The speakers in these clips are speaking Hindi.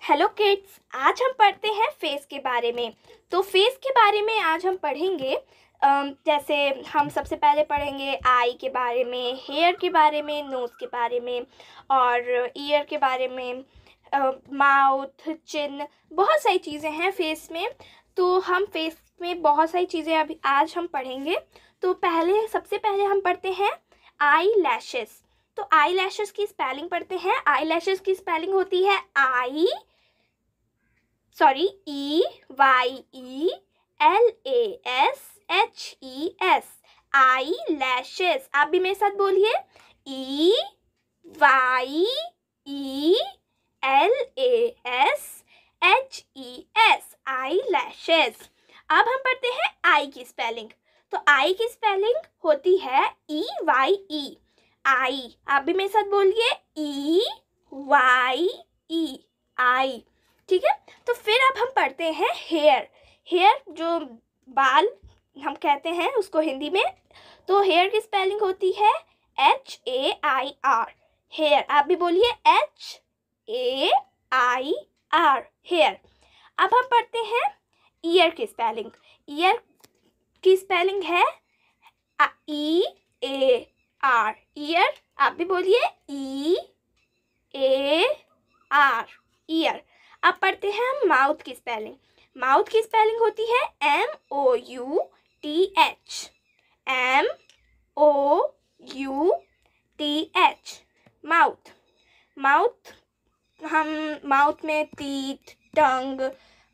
हेलो किड्स, आज हम पढ़ते हैं फेस के बारे में। तो फेस के बारे में आज हम पढ़ेंगे। जैसे हम सबसे पहले पढ़ेंगे आई के बारे में, हेयर के बारे में, नोज़ के बारे में और ईयर के बारे में, माउथ, चिन, बहुत सारी चीज़ें हैं फेस में। तो हम फेस में बहुत सारी चीज़ें अभी आज हम पढ़ेंगे। तो सबसे पहले हम पढ़ते हैं आई लैशेस। तो आई लैशेस की स्पेलिंग पढ़ते हैं। आई लैशेस की स्पेलिंग होती है EYELASHES, आई लैशेस। आप भी मेरे साथ बोलिए, EYELASHES, आई लैशेस। अब हम पढ़ते हैं आई की स्पेलिंग। तो आई की स्पेलिंग होती है EYE, आई। आप भी मेरे साथ बोलिए, EYE, आई। ठीक है। तो फिर अब हम पढ़ते हैं हेयर। हेयर जो बाल हम कहते हैं उसको हिंदी में। तो हेयर की स्पेलिंग होती है HAIR, हेयर। आप भी बोलिए HAIR, हेयर। अब हम पढ़ते हैं ईयर की स्पेलिंग। ईयर की स्पेलिंग है EAR, ईयर। आप भी बोलिए EAR, ईयर। अब पढ़ते हैं हम माउथ की स्पेलिंग। माउथ की स्पेलिंग होती है MOUTH, माउथ। माउथ, हम माउथ में टीथ, टंग,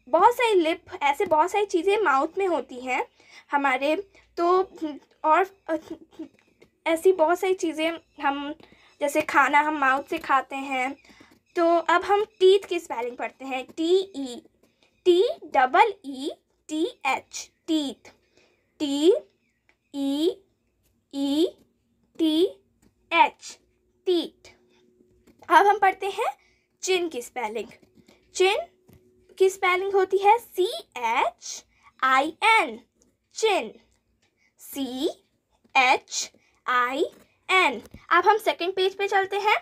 बहुत सारी लिप, ऐसे बहुत सारी चीज़ें माउथ में होती हैं हमारे। तो और ऐसी बहुत सारी चीज़ें हम, जैसे खाना हम माउथ से खाते हैं। तो अब हम टीथ की स्पेलिंग पढ़ते हैं। TEETH, teeth, TEETH, teeth. अब हम पढ़ते हैं चिन की स्पेलिंग। चिन की स्पेलिंग होती है CHIN, चिन, CHIN। अब हम सेकंड पेज पे चलते हैं।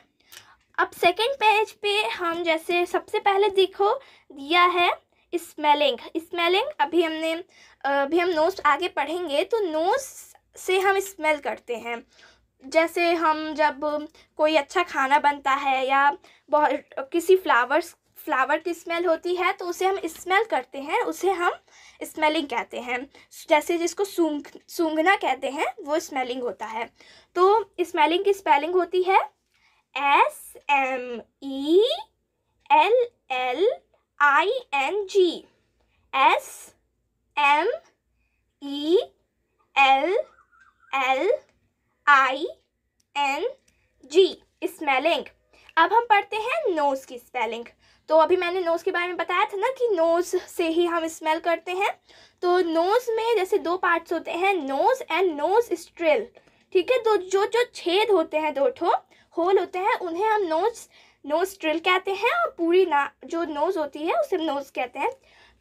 अब सेकंड पेज पे हम जैसे सबसे पहले देखो दिया है स्मेलिंग। स्मेलिंग अभी हम नोज़ आगे पढ़ेंगे। तो नोज़ से हम स्मेल करते हैं। जैसे हम जब कोई अच्छा खाना बनता है या बहुत किसी फ्लावर की स्मेल होती है तो उसे हम स्मेल करते हैं, उसे हम स्मेलिंग कहते हैं। जैसे जिसको सूंघना कहते हैं वो स्मेलिंग होता है। तो स्मेलिंग की स्पेलिंग होती है SMELLING, SMELLING, स्मेलिंग। अब हम पढ़ते हैं नोज़ की स्पेलिंग। तो अभी मैंने नोज़ के बारे में बताया था ना कि नोज़ से ही हम स्मेल करते हैं। तो नोज़ में जैसे दो पार्ट्स होते हैं, नोज़ एंड नोज़ स्ट्रिल। ठीक है। तो जो छेद होते हैं, दो ठो होल होते हैं, उन्हें हम नोज़ स्ट्रिल कहते हैं। और पूरी जो नोज़ होती है उसे नोज़ कहते हैं।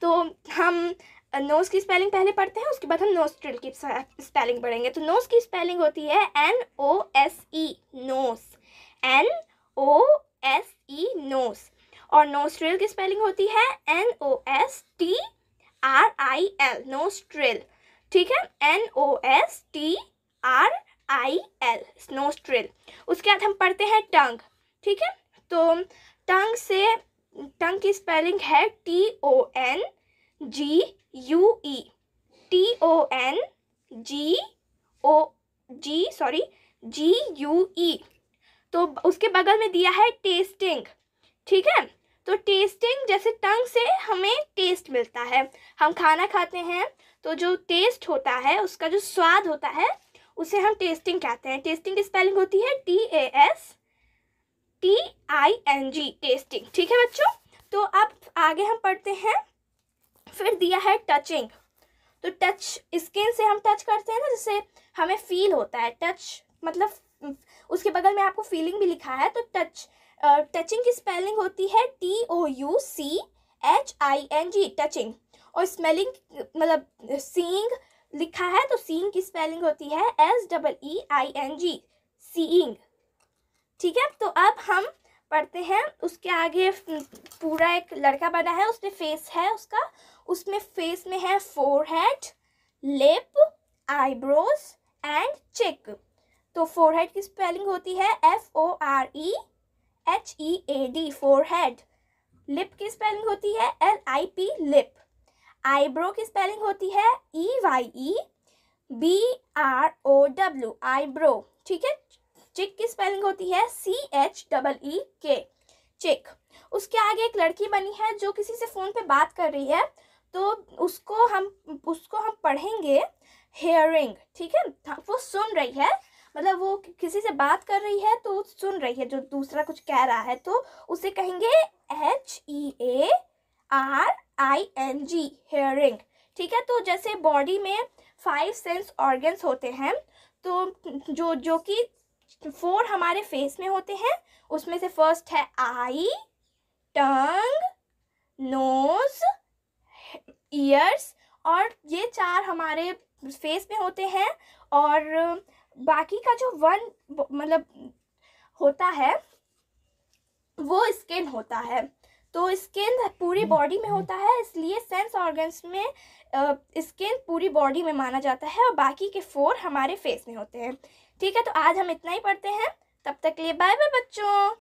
तो हम नोज़ की स्पेलिंग पहले पढ़ते हैं, उसके बाद हम नोज़ स्ट्रिल की स्पेलिंग पढ़ेंगे। तो नोज़ की स्पेलिंग होती है NOSE, नोज़, NOSE, नोज़। और नोस्ट्रिल की स्पेलिंग होती है NOSTRIL, नोस्ट्रिल। ठीक है, NOSTRIL, नोस्ट्रिल। उसके बाद हम पढ़ते हैं टंग। ठीक है। तो टंग की स्पेलिंग है TONGUE, GUE। तो उसके बगल में दिया है टेस्टिंग। ठीक है। तो टेस्टिंग, जैसे टंग से हमें टेस्ट मिलता है, हम खाना खाते हैं तो जो टेस्ट होता है, उसका जो स्वाद होता है, उसे हम टेस्टिंग कहते हैं। टेस्टिंग की स्पेलिंग होती है TASTING, टेस्टिंग। ठीक है बच्चों। तो अब आगे हम पढ़ते हैं। फिर दिया है टचिंग। तो टच, स्किन से हम टच करते हैं ना, जिससे हमें फील होता है। टच मतलब उसके बगल में आपको फीलिंग भी लिखा है। तो टचिंग की स्पेलिंग होती है TOUCHING, टचिंग। और स्मेलिंग मतलब सीइंग लिखा है, तो सीइंग की स्पेलिंग होती है SEEING, सीइंग। ठीक है। तो अब हम पढ़ते हैं। उसके आगे पूरा एक लड़का बना है, उसमें फेस है उसका, उसमें फेस में है फोरहेड, लिप, आईब्रोज एंड चिक। तो फोरहेड की स्पेलिंग होती है FOREHEAD, फोरहेड। लिप की स्पेलिंग होती है LIP, लिप। आईब्रो की स्पेलिंग होती है EYEBROW, आईब्रो, ठीक है। चिक की स्पेलिंग होती है CHEEK, चिक। उसके आगे एक लड़की बनी है जो किसी से फ़ोन पे बात कर रही है, तो उसको हम पढ़ेंगे हेयरिंग, ठीक है। वो सुन रही है, मतलब वो किसी से बात कर रही है तो सुन रही है जो दूसरा कुछ कह रहा है, तो उसे कहेंगे HEARING, हेयरिंग, ठीक है। तो जैसे बॉडी में 5 सेंस ऑर्गन्स होते हैं, तो जो कि 4 हमारे फेस में होते हैं, उसमें से फर्स्ट है आई, टंग, नोज, ईयर्स, और ये 4 हमारे फेस में होते हैं। और बाकी का जो 1 मतलब होता है वो स्किन होता है। तो स्किन पूरी बॉडी में होता है, इसलिए सेंस ऑर्गन्स में स्किन पूरी बॉडी में माना जाता है, और बाकी के 4 हमारे फेस में होते हैं, ठीक है। तो आज हम इतना ही पढ़ते हैं, तब तक के लिए बाय बाय बच्चों।